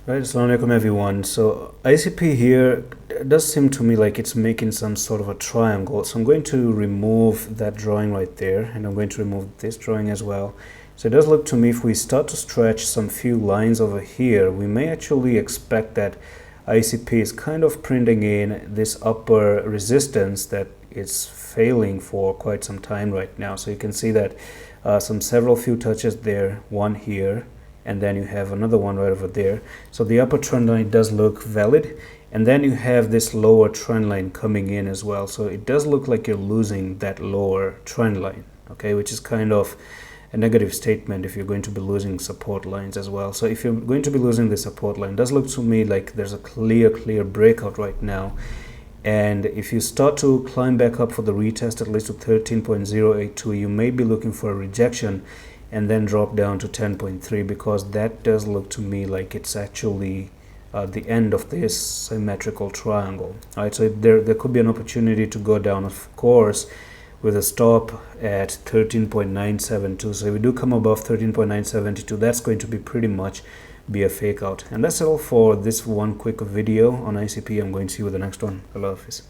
Right, assalamu alaikum everyone. So ICP here does seem to me like it's making some sort of a triangle. So I'm going to remove that drawing right there, and I'm going to remove this drawing as well. So it does look to me, if we start to stretch some few lines over here, we may actually expect that ICP is kind of printing in this upper resistance that it's failing for quite some time right now. So you can see that several few touches there, one here, and then you have another one right over there. So the upper trend line does look valid, and then you have this lower trend line coming in as well. So it does look like you're losing that lower trend line, okay, which is kind of a negative statement if you're going to be losing support lines as well. So if you're going to be losing the support line, it does look to me like there's a clear breakout right now. And if you start to climb back up for the retest at least to 13.082, you may be looking for a rejection and then drop down to 10.3, because that does look to me like it's actually the end of this symmetrical triangle. All right, so there could be an opportunity to go down, of course, with a stop at 13.972. so if we do come above 13.972, that's going to be pretty much be a fake out. And that's all for this one quick video on ICP. I'm going to see you with the next one. Allah Hafiz.